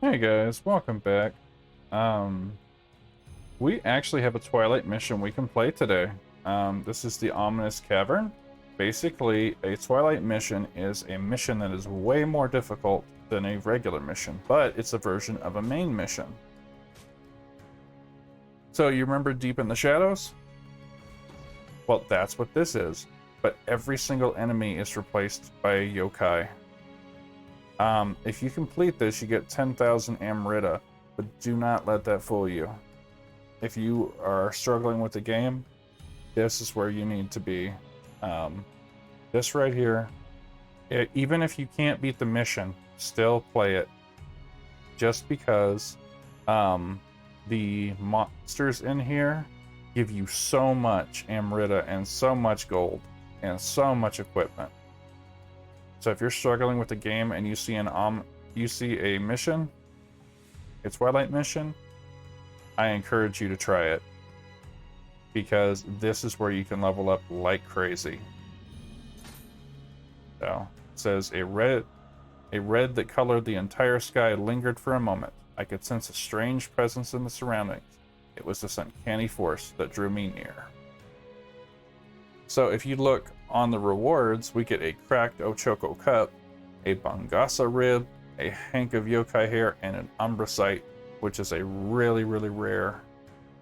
Hey guys, welcome back. Um, we actually have a Twilight mission we can play today. This is the Ominous Cavern. Basically, a Twilight mission is a mission that is way more difficult than a regular mission, but it's a version of a main mission. So you remember Deep in the Shadows? Well, that's what this is, but every single enemy is replaced by a yokai. If you complete this, you get 10,000 Amrita, but do not let that fool you. If you are struggling with the game, this is where you need to be. This right here, even if you can't beat the mission, still play it. Just because the monsters in here give you so much Amrita and so much gold and so much equipment. So if you're struggling with the game and you see a mission, a Twilight mission, I encourage you to try it, because this is where you can level up like crazy. So it says a red that colored the entire sky lingered for a moment. I could sense a strange presence in the surroundings. It was this uncanny force that drew me near. So if you look on the rewards, we get a cracked Ochoko cup, a Bangasa rib, a hank of yokai hair, and an umbracite, which is a really, really rare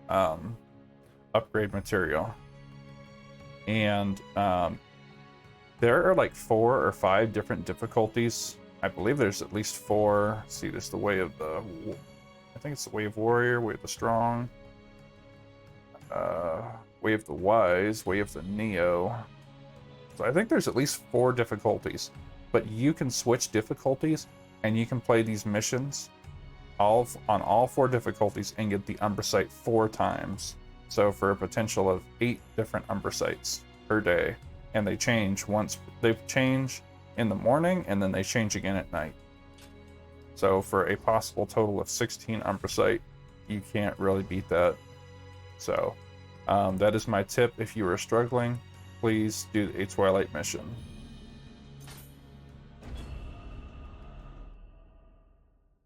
upgrade material. And there are like 4 or 5 different difficulties. I believe there's at least 4. Let's see, there's the way of the, I think it's the way of warrior, way of the strong, way of the wise, way of the Nioh. So I think there's at least 4 difficulties, but you can switch difficulties and you can play these missions on all 4 difficulties and get the umbracite 4 times. So for a potential of 8 different umbracites per day, and they change in the morning and then they change again at night. So for a possible total of 16 umbracite, you can't really beat that. So that is my tip. If you are struggling, please do a Twilight mission.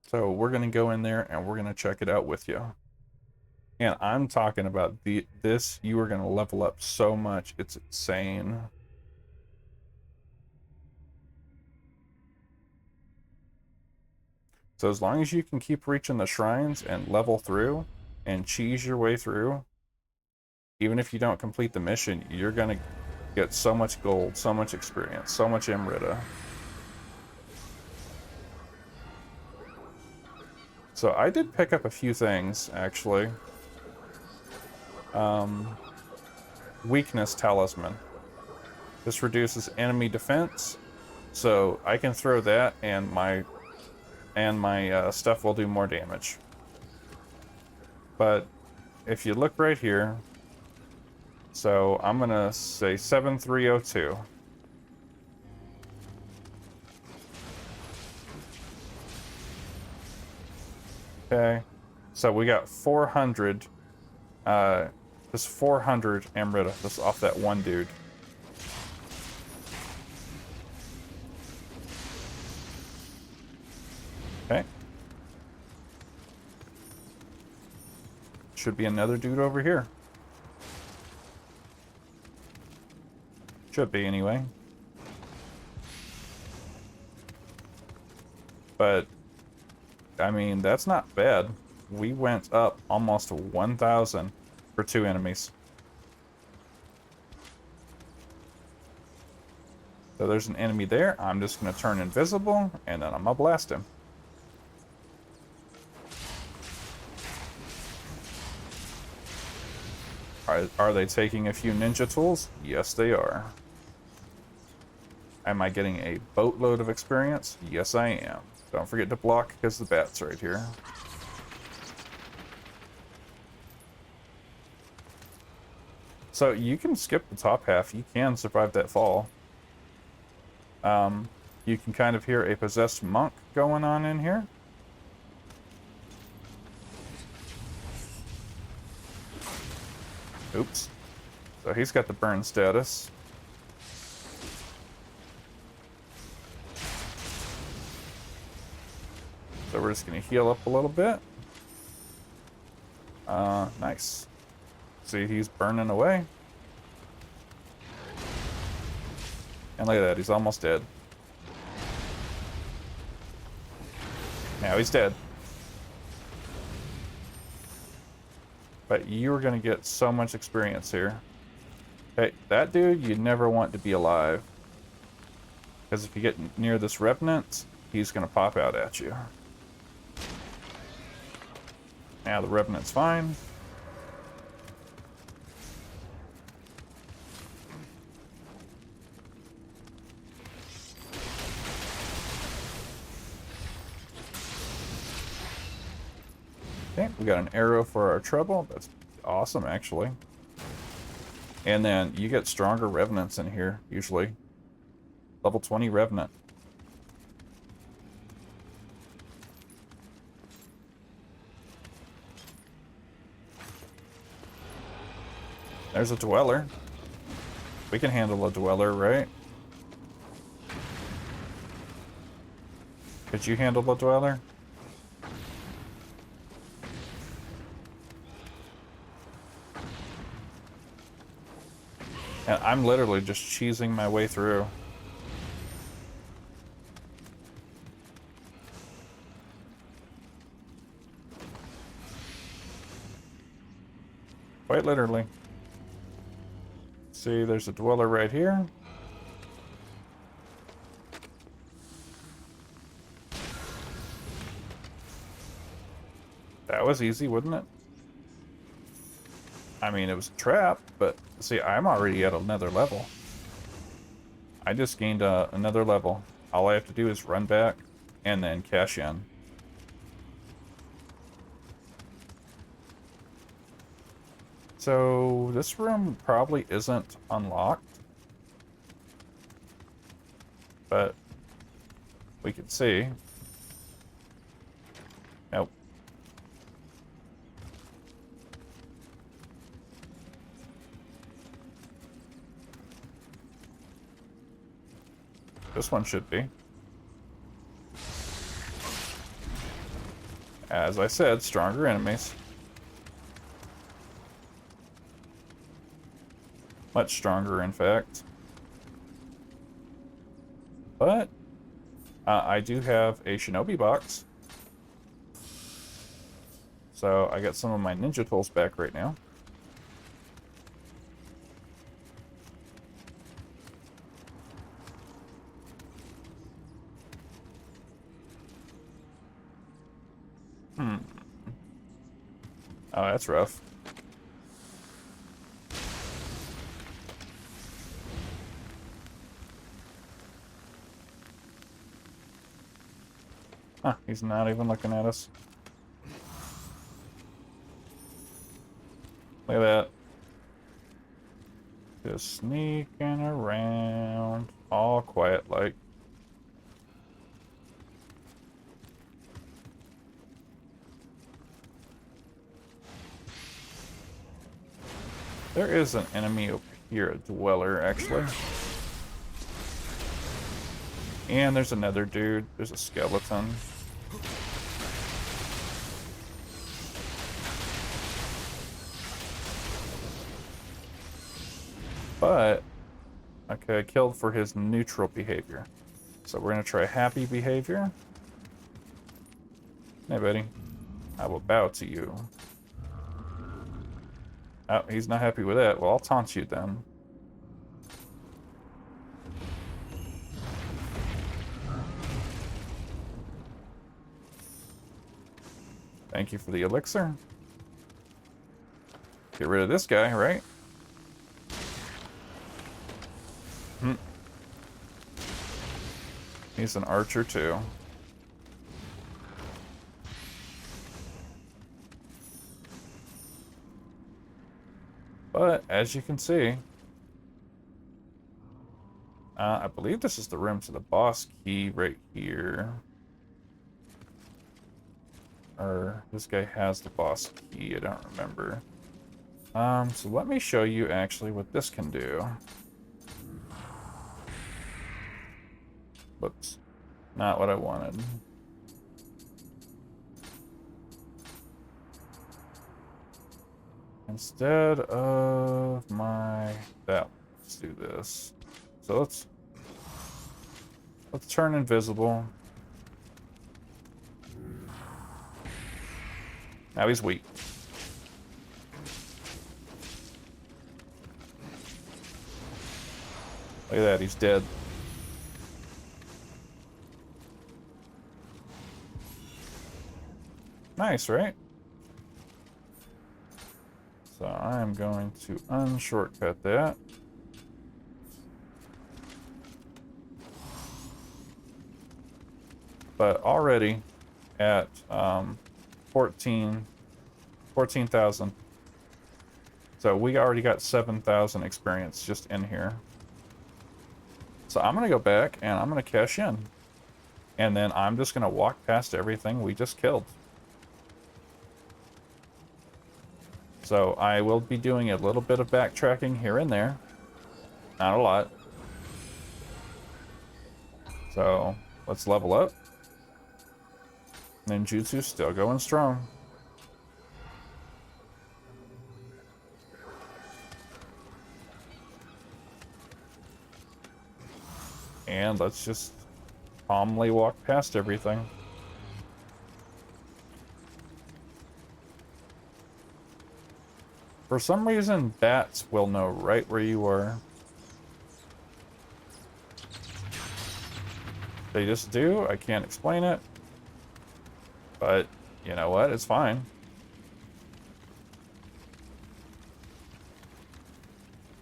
So we're going to go in there and we're going to check it out with you. And I'm talking about this, you are going to level up so much, it's insane. So as long as you can keep reaching the shrines and level through and cheese your way through, even if you don't complete the mission, you're going to get so much gold, so much experience, so much Amrita. So I did pick up a few things, actually. Weakness Talisman. This reduces enemy defense, so I can throw that and my stuff will do more damage. But if you look right here, so I'm gonna say 7302. Okay, so we got 400. Just 400 Amrita just off that one dude. Okay. Should be another dude over here. Should be, anyway. But, I mean, that's not bad. We went up almost to 1,000 for 2 enemies. So there's an enemy there. I'm just going to turn invisible, and then I'm going to blast him. Are they taking a few ninja tools? Yes, they are. Am I getting a boatload of experience? Yes, I am. Don't forget to block because the bat's right here. So you can skip the top half. You can survive that fall. You can kind of hear a possessed monk going on in here. Oops. So he's got the burn status. So we're we're just going to heal up a little bit. Nice. See, he's burning away. And look at that, he's almost dead. Now he's dead. But you are going to get so much experience here. Hey, that dude you never want to be alive. Because if you get near this Revenant, he's going to pop out at you. Now the Revenant's fine. Okay, we got an arrow for our trouble. That's awesome, actually. And then you get stronger Revenants in here, usually. Level 20 Revenant. There's a Dweller. We can handle a Dweller, right? Could you handle a Dweller? And I'm literally just cheesing my way through. Quite literally. See, there's a Dweller right here. That was easy, wasn't it? I mean, it was a trap, but see, I'm already at another level. I just gained another level. All I have to do is run back and then cash in. So this room probably isn't unlocked, but we can see. Nope. This one should be. As I said, stronger enemies. Much stronger, in fact. But I do have a Shinobi box. So I got some of my ninja tools back right now. Oh, that's rough. Huh, he's not even looking at us. Look at that. Just sneaking around, all quiet like. There is an enemy over here, a Dweller, actually. And there's another dude. There's a skeleton. But, okay, I killed for his neutral behavior. So we're going to try happy behavior. Hey, buddy. I will bow to you. Oh, he's not happy with that. Well, I'll taunt you then. Thank you for the elixir. Get rid of this guy, right? He's an archer too. But as you can see, I believe this is the room to the boss key right here. Or this guy has the boss key, I don't remember. So let me show you actually what this can do. Whoops, not what I wanted. Instead of that, let's do this. So let's turn invisible. Now he's weak. Look at that, he's dead. Nice, right? So I'm going to unshortcut that. But already at 14,000. So we already got 7,000 experience just in here. So I'm going to go back and I'm going to cash in. And then I'm just going to walk past everything we just killed. So I will be doing a little bit of backtracking here and there. Not a lot. So let's level up. Ninjutsu still going strong. And let's just calmly walk past everything. For some reason, bats will know right where you are. They just do. I can't explain it. But, you know what? It's fine.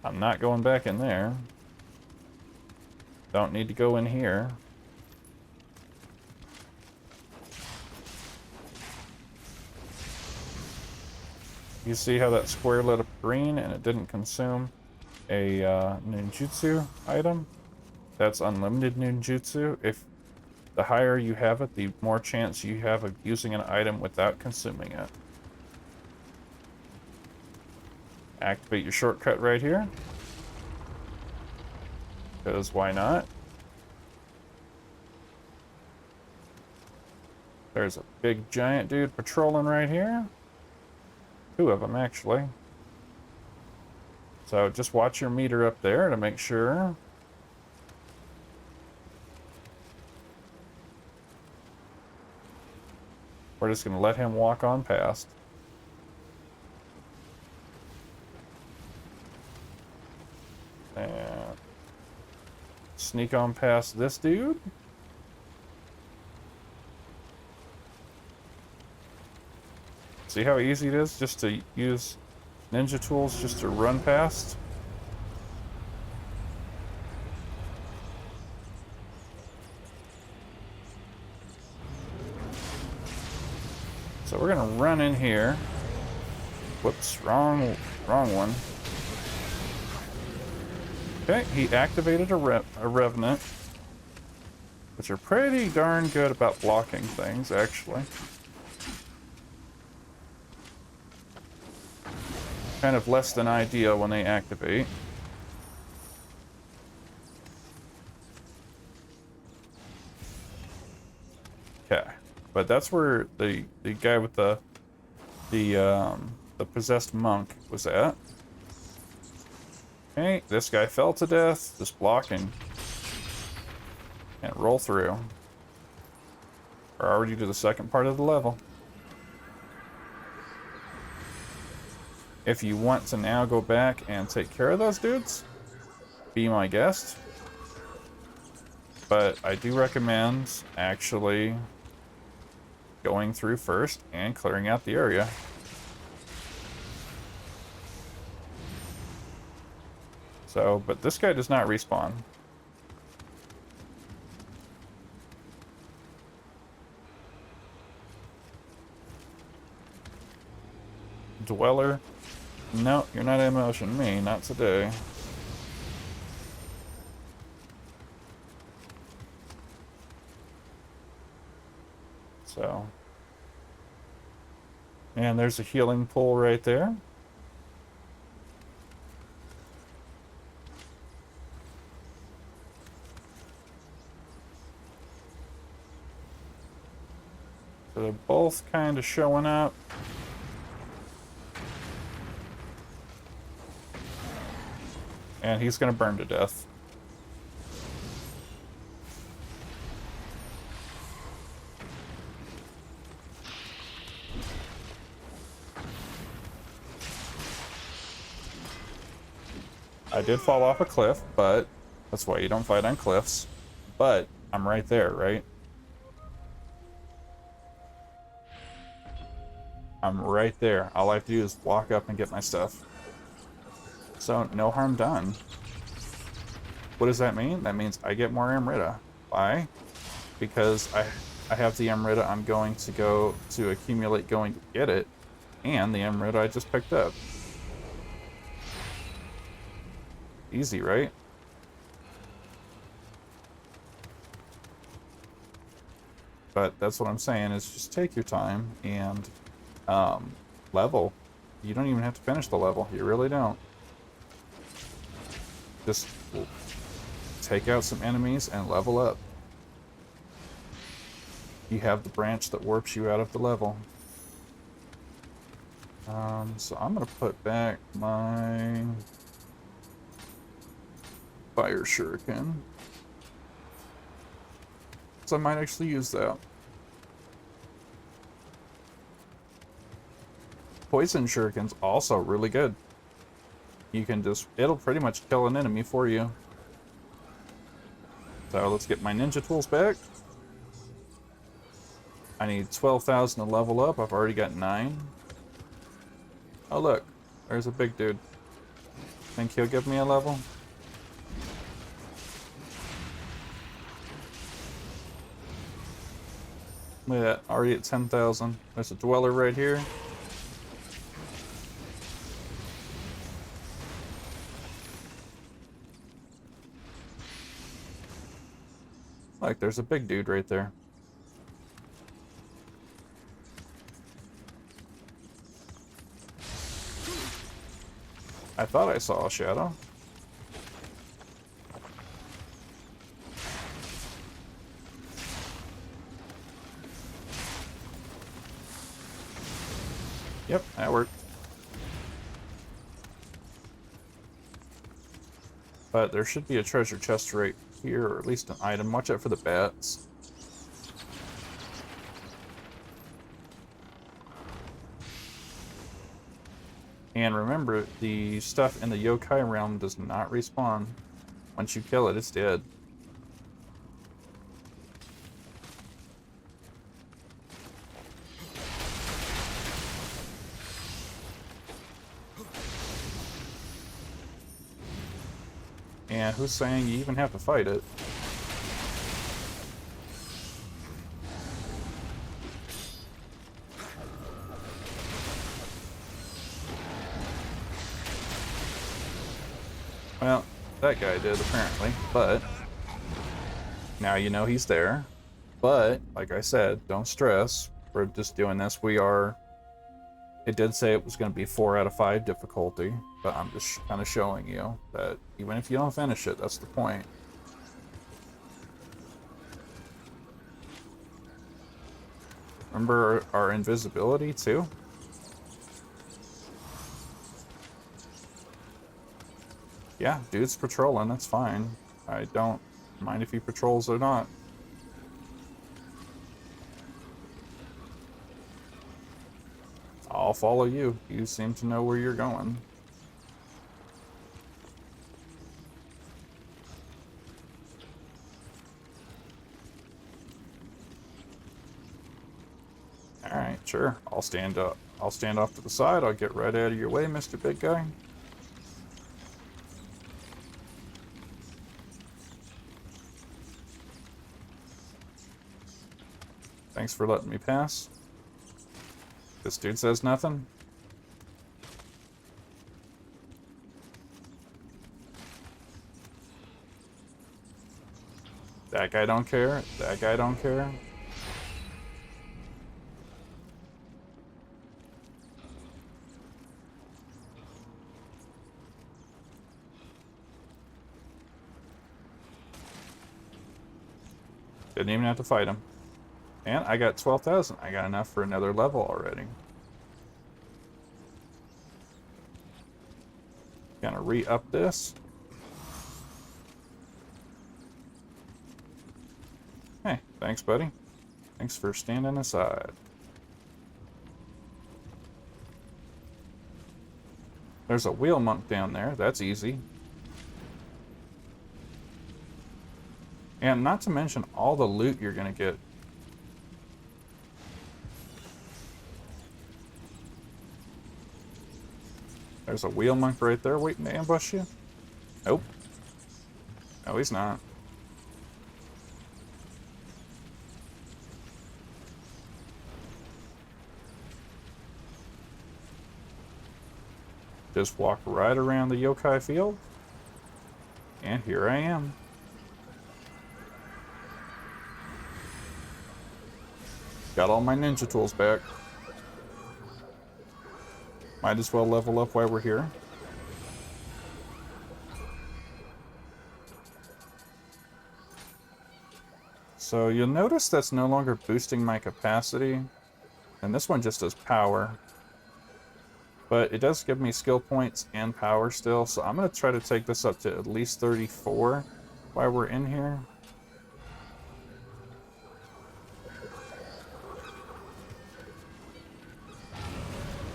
I'm not going back in there. Don't need to go in here. You see how that square lit up green and it didn't consume a ninjutsu item? That's unlimited ninjutsu. If the higher you have it, the more chance you have of using an item without consuming it. Activate your shortcut right here. Because why not? There's a big giant dude patrolling right here. Two of them, actually. So just watch your meter up there to make sure. We're just going to let him walk on past. And sneak on past this dude. See how easy it is just to use ninja tools just to run past? So we're gonna run in here. Whoops, wrong one. Okay, he activated a revenant, which are pretty darn good about blocking things, actually. Kind of less than ideal when they activate. Okay, but that's where the guy with the possessed monk was at. Okay, this guy fell to death. Just blocking and roll through. We're already to the second part of the level. If you want to now go back and take care of those dudes, be my guest. But I do recommend actually going through first and clearing out the area. So, but this guy does not respawn. Dweller. No, you're not emotion me, not today. So. And there's a healing pool right there. So they're both kind of showing up. And he's gonna burn to death. I did fall off a cliff, but that's why you don't fight on cliffs. But I'm right there, right? I'm right there. All I have to do is walk up and get my stuff. So, no harm done. What does that mean? That means I get more Amrita. Why? Because I have the Amrita I'm going to go to accumulate going to get it, and the Amrita I just picked up. Easy, right? But that's what I'm saying, is just take your time and level. You don't even have to finish the level. You really don't. Just take out some enemies and level up. You have the branch that warps you out of the level. So I'm going to put back my fire shuriken. So I might actually use that. Poison shuriken's also really good. You can just, it'll pretty much kill an enemy for you. So let's get my ninja tools back. I need 12,000 to level up. I've already got 9. Oh look, there's a big dude. Think he'll give me a level? Look at that, already at 10,000. There's a dweller right here. Like, there's a big dude right there. I thought I saw a shadow. Yep, that worked. But there should be a treasure chest right here, or at least an item. Watch out for the bats. And remember, the stuff in the yokai realm does not respawn. Once you kill it, it's dead. And who's saying you even have to fight it? Well, that guy did, apparently, but now you know he's there. But, like I said, don't stress. We're just doing this. It did say it was going to be 4 out of 5 difficulty, but I'm just kind of showing you that even if you don't finish it, that's the point. Remember our invisibility, too? Yeah, dude's patrolling, that's fine. I don't mind if he patrols or not. I'll follow you. You seem to know where you're going. Alright, sure. I'll stand up. I'll stand off to the side. I'll get right out of your way, Mr. Big Guy. Thanks for letting me pass. This dude says nothing. That guy don't care. That guy don't care. Didn't even have to fight him. And I got 12,000. I got enough for another level already. Gonna re-up this. Thanks, buddy. Thanks for standing aside. There's a wheel monk down there. That's easy. And not to mention all the loot you're gonna get. There's a wheel monk right there waiting to ambush you. Nope. No, he's not. Just walk right around the yokai field. And here I am. Got all my ninja tools back. Might as well level up while we're here. So you'll notice that's no longer boosting my capacity. And this one just does power. But it does give me skill points and power still. So I'm going to try to take this up to at least 34 while we're in here.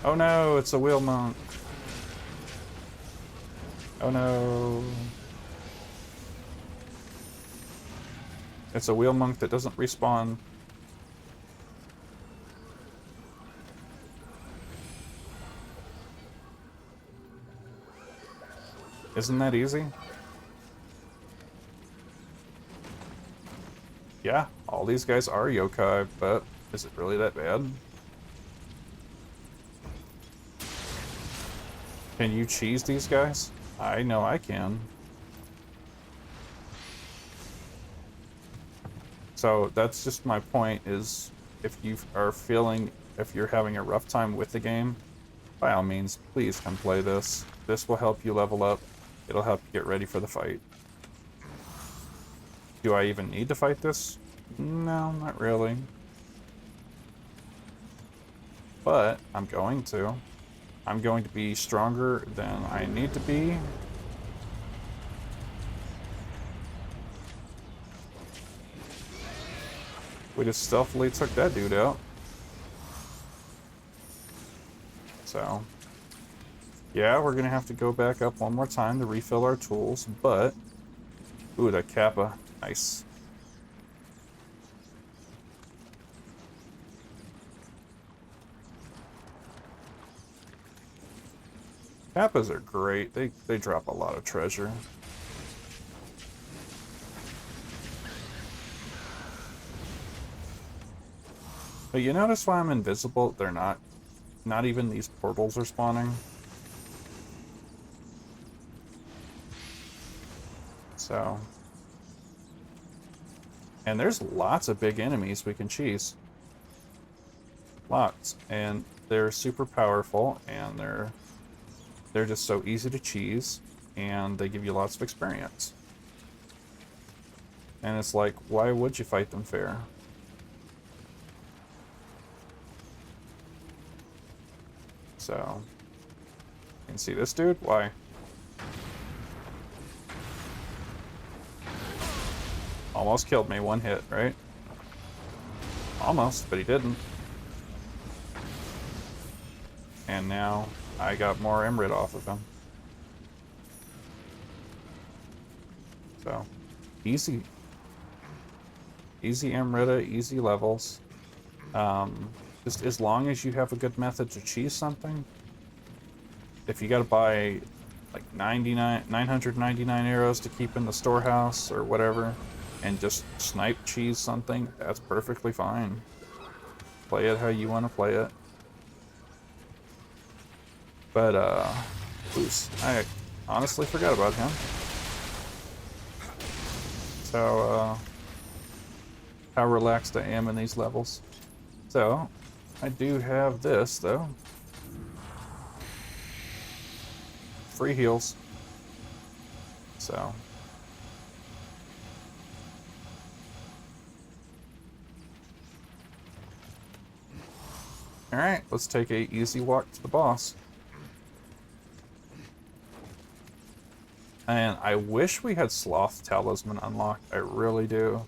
Oh no, it's a wheel monk. Oh no. It's a wheel monk that doesn't respawn. Isn't that easy? Yeah, all these guys are yokai, but is it really that bad? Can you cheese these guys? I know I can. So that's just my point, is if you are feeling, if you're having a rough time with the game, by all means, please come play this. This will help you level up. It'll help you get ready for the fight. Do I even need to fight this? No, not really. But I'm going to. I'm going to be stronger than I need to be. We just stealthily took that dude out. So, yeah, we're gonna have to go back up one more time to refill our tools, but... Ooh, that Kappa. Nice. Kappas are great. They drop a lot of treasure. But you notice why I'm invisible? They're not. Not even these portals are spawning. So. And there's lots of big enemies we can cheese. Lots. And they're super powerful, and they're just so easy to cheese, and they give you lots of experience. And it's like, why would you fight them fair? So, you can see this dude? Why? Almost killed me, one hit, right? Almost, but he didn't. And now I got more Emerald off of him. So, easy. Easy Emerita, easy levels. Just as long as you have a good method to cheese something. If you gotta buy like 999 arrows to keep in the storehouse or whatever, and just snipe cheese something, that's perfectly fine. Play it how you want to play it. But, Boost. I honestly forgot about him. So, how relaxed I am in these levels. So, I do have this, though. Free heals. So. Alright, let's take a easy walk to the boss. And I wish we had Sloth Talisman unlocked. I really do.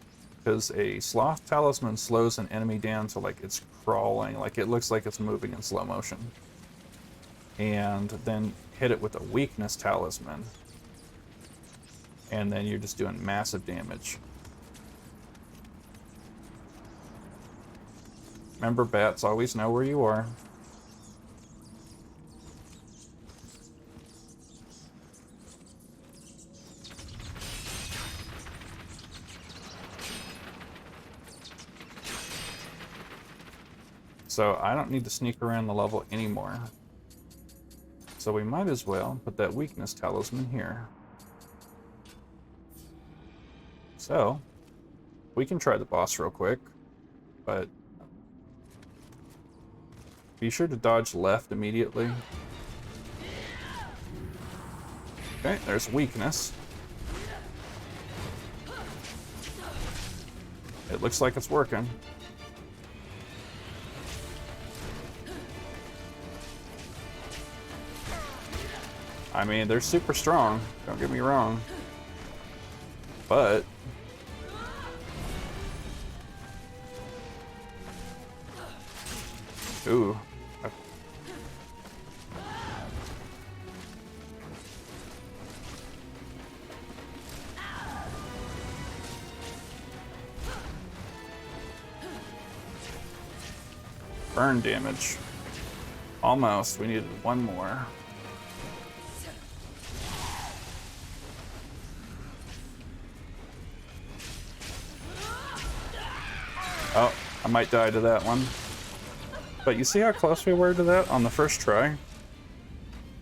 because a sloth talisman slows an enemy down to like it's crawling, like it looks like it's moving in slow motion. And then hit it with a weakness talisman. And then you're just doing massive damage. Remember, bats always know where you are. So I don't need to sneak around the level anymore. So we might as well put that weakness talisman here. So we can try the boss real quick, but be sure to dodge left immediately. Okay, there's weakness. It looks like it's working. I mean, they're super strong, don't get me wrong. But ooh. Burn damage. Almost. We needed one more. Oh, I might die to that one. But you see how close we were to that on the first try?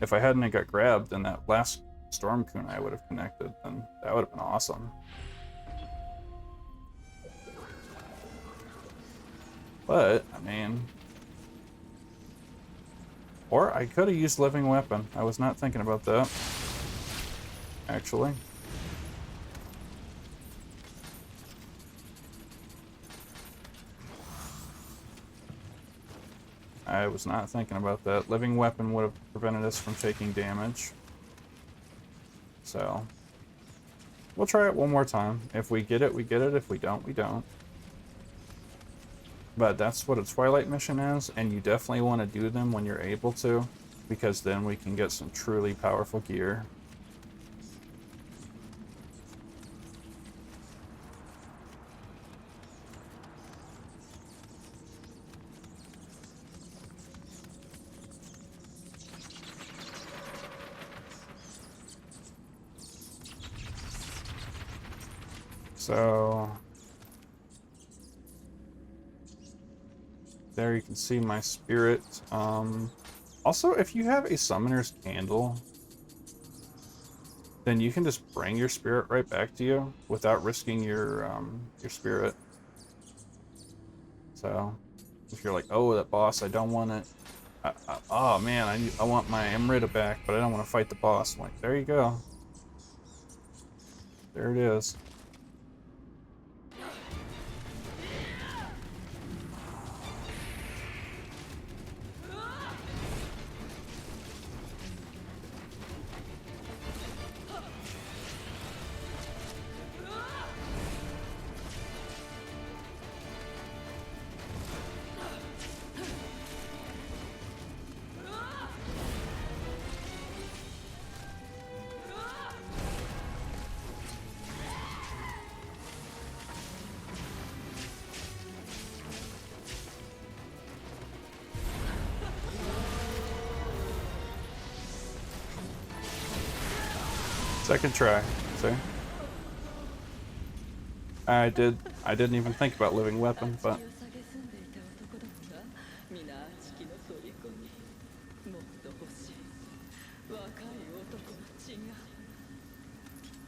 If I hadn't got grabbed and that last Storm Kunai would have connected, then that would have been awesome. But, I mean... Or I could have used Living Weapon. I was not thinking about that. Actually. I was not thinking about that. Living Weapon would have prevented us from taking damage. So, we'll try it one more time. If we get it, we get it. If we don't, we don't. But that's what a Twilight mission is, and you definitely want to do them when you're able to, because then we can get some truly powerful gear. So there you can see my spirit. Also, if you have a summoner's candle, then you can just bring your spirit right back to you without risking your spirit. So if you're like, oh, that boss, I don't want it. Oh man, I want my Amrita back, but I don't want to fight the boss. I'm like, there you go. There it is. Second try, see? I didn't even think about Living Weapon, but...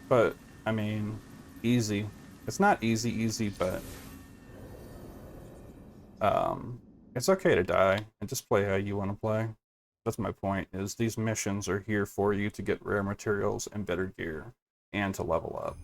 But, I mean, easy. It's not easy, but... it's okay to die, and just play how you want to play. That's my point, is these missions are here for you to get rare materials and better gear, and to level up.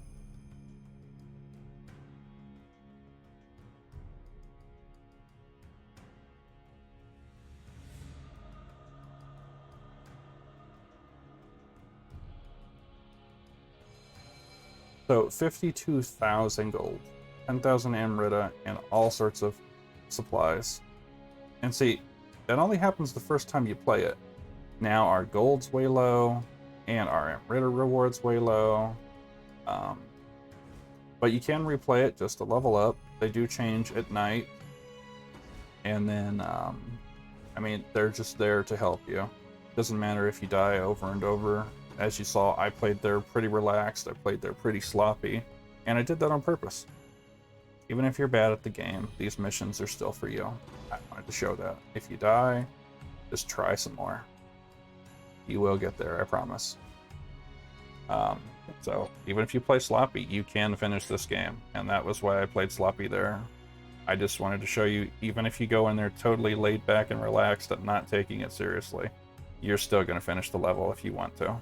So, 52,000 gold. 10,000 Amrita, and all sorts of supplies. And see, that only happens the first time you play it. Now our gold's way low, and our Amrita reward's way low. But you can replay it just to level up. They do change at night. And then, I mean, they're just there to help you. Doesn't matter if you die over and over. As you saw, I played there pretty relaxed. I played there pretty sloppy. And I did that on purpose. Even if you're bad at the game, these missions are still for you. I wanted to show that. If you die, just try some more. You will get there, I promise. So even if you play sloppy, you can finish this game. And that was why I played sloppy there. I just wanted to show you, even if you go in there totally laid back and relaxed and not taking it seriously, you're still going to finish the level if you want to.